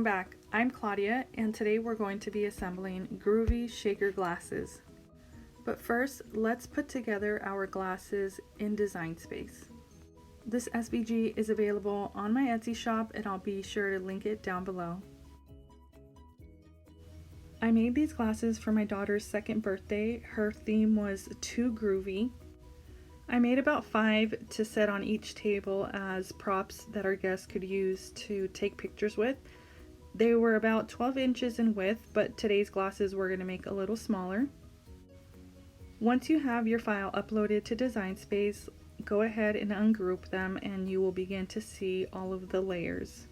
Welcome back. I'm Claudia and today we're going to be assembling Groovy Shaker Glasses. But first, let's put together our glasses in Design Space. This SVG is available on my Etsy shop and I'll be sure to link it down below. I made these glasses for my daughter's second birthday. Her theme was too groovy. I made about 5 to set on each table as props that our guests could use to take pictures with. They were about 12 inches in width, but today's glasses we're going to make a little smaller. Once you have your file uploaded to Design Space, go ahead and ungroup them and you will begin to see all of the layers.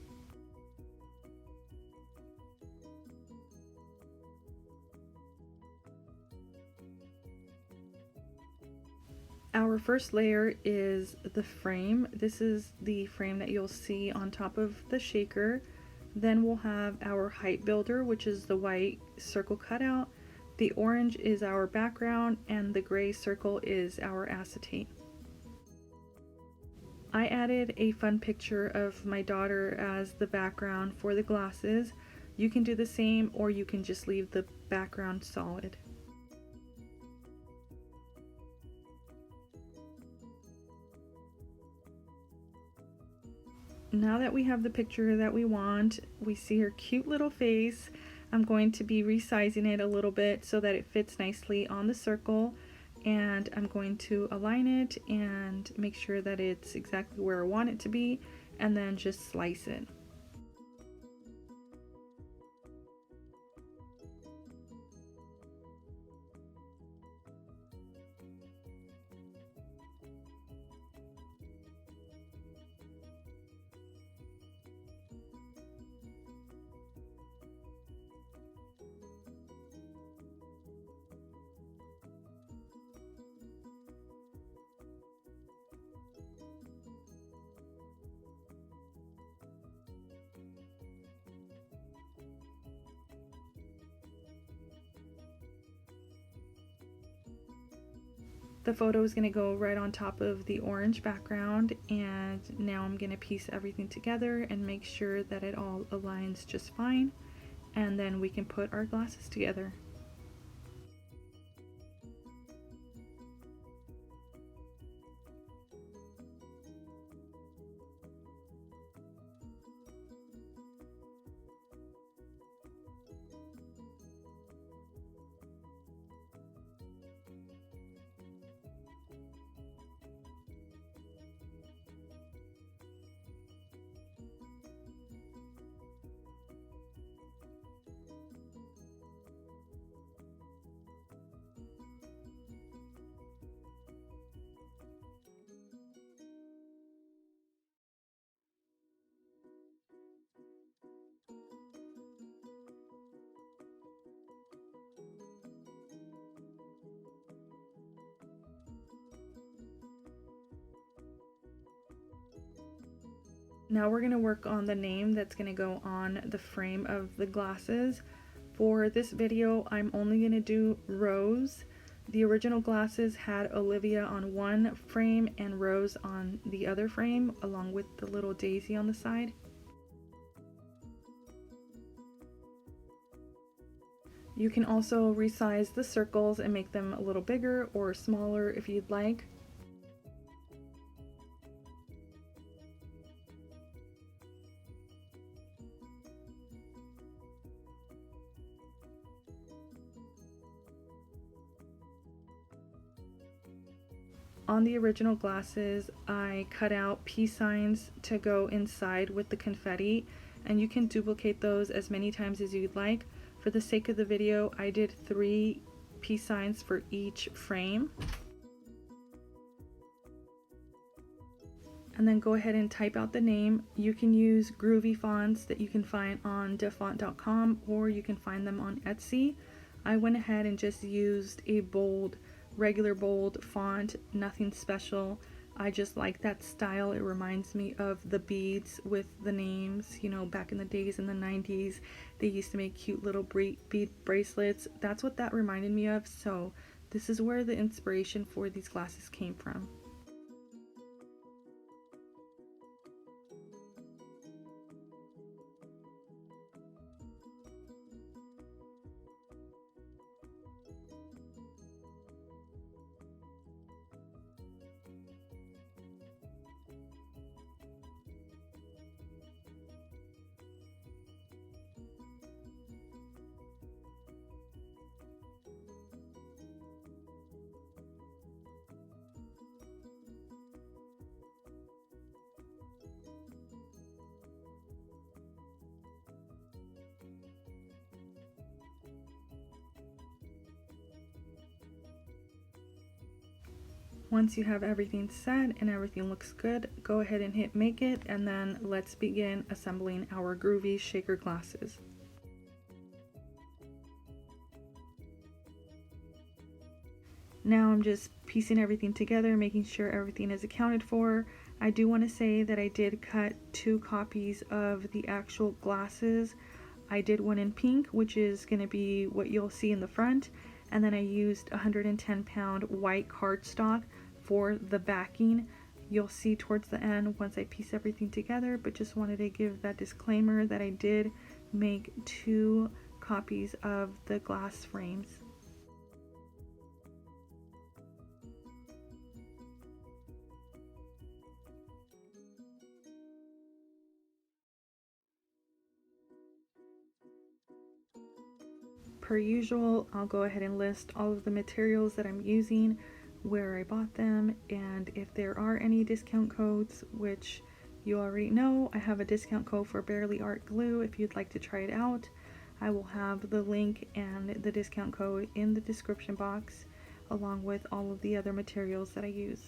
Our first layer is the frame. This is the frame that you'll see on top of the shaker. Then we'll have our height builder, which is the white circle cutout. The orange is our background and the gray circle is our acetate. I added a fun picture of my daughter as the background for the glasses. You can do the same or you can just leave the background solid. Now that we have the picture that we want, we see her cute little face. I'm going to be resizing it a little bit so that it fits nicely on the circle, and I'm going to align it and make sure that it's exactly where I want it to be, and then just slice it. The photo is going to go right on top of the orange background, and now I'm going to piece everything together and make sure that it all aligns just fine, and then we can put our glasses together. Now we're going to work on the name that's going to go on the frame of the glasses. For this video, I'm only going to do Rose. The original glasses had Olivia on one frame and Rose on the other frame, along with the little daisy on the side. You can also resize the circles and make them a little bigger or smaller if you'd like. On the original glasses, I cut out peace signs to go inside with the confetti, and you can duplicate those as many times as you'd like. For the sake of the video, I did 3 peace signs for each frame. And then go ahead and type out the name. You can use Groovy fonts that you can find on defont.com, or you can find them on Etsy. I went ahead and just used a bold, regular bold font, nothing special. I just like that style. It reminds me of the beads with the names, you know, back in the days in the 90s they used to make cute little bead bracelets. That's what that reminded me of, so this is where the inspiration for these glasses came from. Once you have everything set and everything looks good, go ahead and hit make it, and then let's begin assembling our Groovy Shaker glasses. Now I'm just piecing everything together, making sure everything is accounted for. I do want to say that I did cut 2 copies of the actual glasses. I did one in pink, which is going to be what you'll see in the front, and then I used 110-pound white cardstock for the backing. You'll see towards the end once I piece everything together, but just wanted to give that disclaimer that I did make 2 copies of the glass frames. Per usual, I'll go ahead and list all of the materials that I'm using, where I bought them, and if there are any discount codes, which you already know, I have a discount code for Barely Art Glue if you'd like to try it out. I will have the link and the discount code in the description box, along with all of the other materials that I use.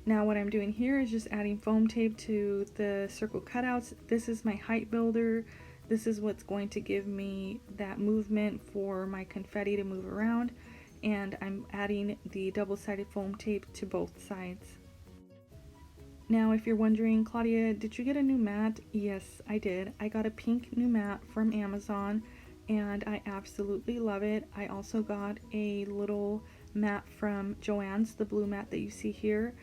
Now what I'm doing here is just adding foam tape to the circle cutouts. This is my height builder. This is what's going to give me that movement for my confetti to move around, and I'm adding the double-sided foam tape to both sides. Now if you're wondering, Claudia, did you get a new mat? Yes, I did. I got a pink new mat from Amazon and I absolutely love it. I also got a little mat from Joanns, the blue mat that you see here.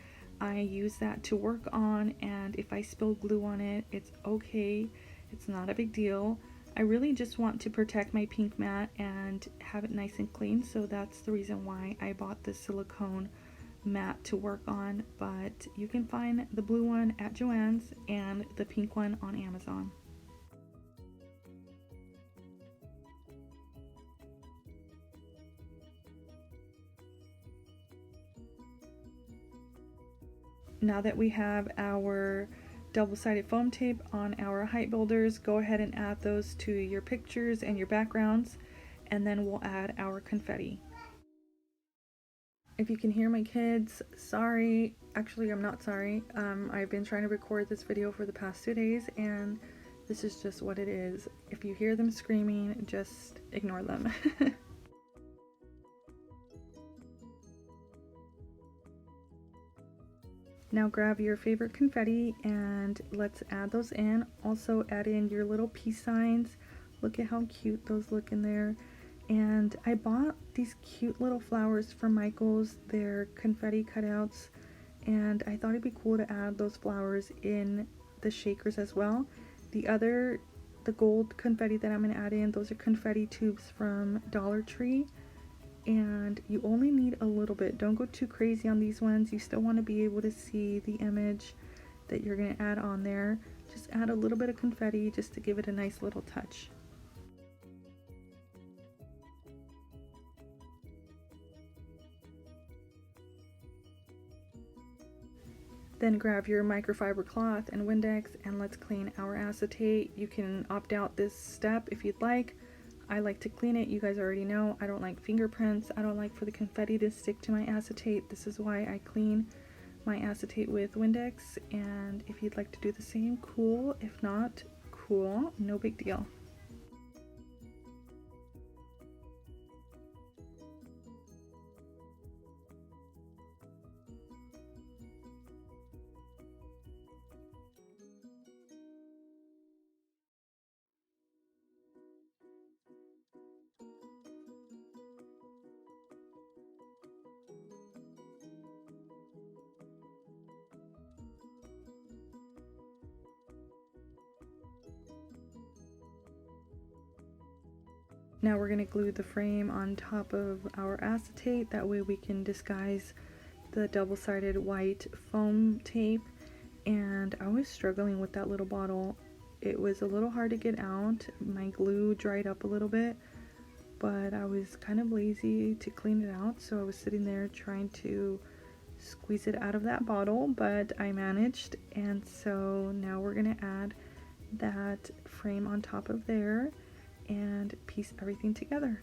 I use that to work on, and if I spill glue on it, it's okay. It's not a big deal. I really just want to protect my pink mat and have it nice and clean, so that's the reason why I bought the silicone mat to work on, but you can find the blue one at Joann's and the pink one on Amazon. Now that we have our double-sided foam tape on our height builders, go ahead and add those to your pictures and your backgrounds, and then we'll add our confetti. If you can hear my kids, sorry. Actually, I'm not sorry. I've been trying to record this video for the past 2 days, and this is just what it is. If you hear them screaming, just ignore them. Now grab your favorite confetti and let's add those in. Also add in your little peace signs. Look at how cute those look in there. And I bought these cute little flowers from Michael's. They're confetti cutouts, and I thought it'd be cool to add those flowers in the shakers as well. The gold confetti that I'm going to add in, those are confetti tubes from Dollar Tree. And you only need a little bit. Don't go too crazy on these ones. You still want to be able to see the image that you're going to add on there. Just add a little bit of confetti just to give it a nice little touch. Then grab your microfiber cloth and Windex and let's clean our acetate. You can opt out this step if you'd like. I like to clean it. You guys already know I don't like fingerprints. I don't like for the confetti to stick to my acetate. This is why I clean my acetate with Windex, and if you'd like to do the same, cool. If not, cool. No big deal. Now we're going to glue the frame on top of our acetate, that way we can disguise the double-sided white foam tape. And I was struggling with that little bottle. It was a little hard to get out. My glue dried up a little bit, but I was kind of lazy to clean it out, so I was sitting there trying to squeeze it out of that bottle, but I managed. And so now we're going to add that frame on top of there and piece everything together.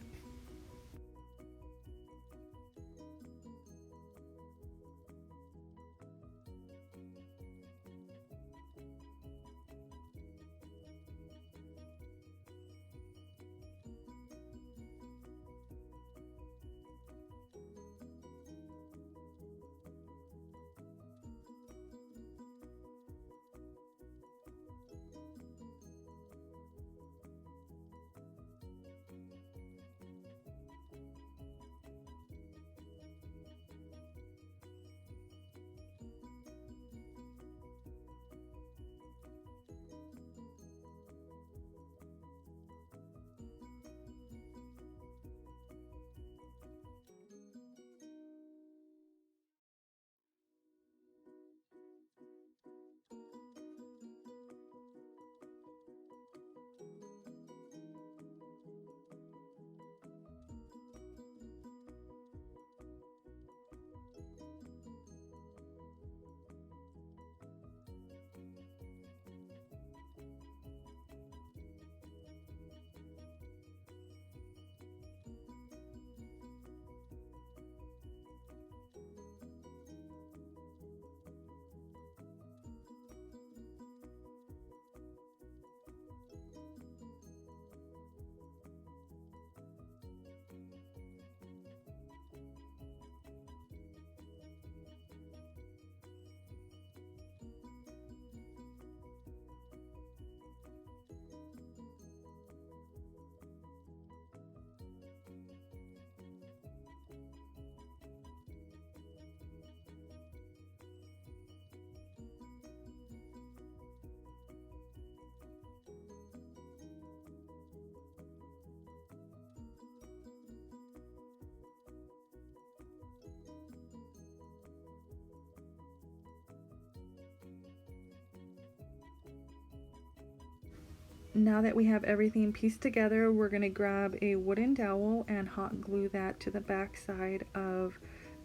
Now that we have everything pieced together, we're going to grab a wooden dowel and hot glue that to the back side of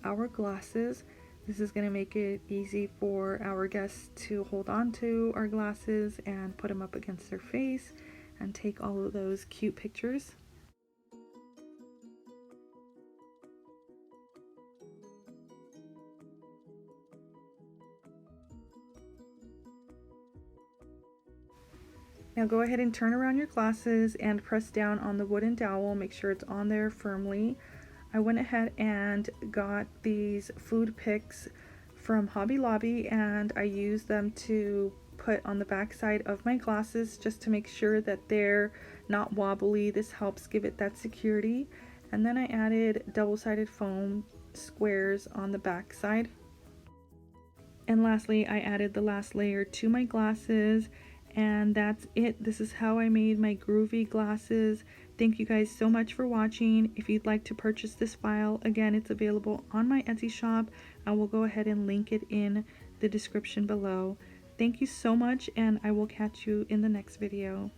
our glasses. This is going to make it easy for our guests to hold on to our glasses and put them up against their face and take all of those cute pictures. Now go ahead and turn around your glasses and press down on the wooden dowel. Make sure it's on there firmly. I went ahead and got these food picks from Hobby Lobby and I used them to put on the back side of my glasses just to make sure that they're not wobbly. This helps give it that security. And then I added double-sided foam squares on the back side. And lastly, I added the last layer to my glasses. And that's it. This is how I made my groovy glasses. Thank you guys so much for watching. If you'd like to purchase this file, again, it's available on my Etsy shop. I will go ahead and link it in the description below. Thank you so much, and I will catch you in the next video.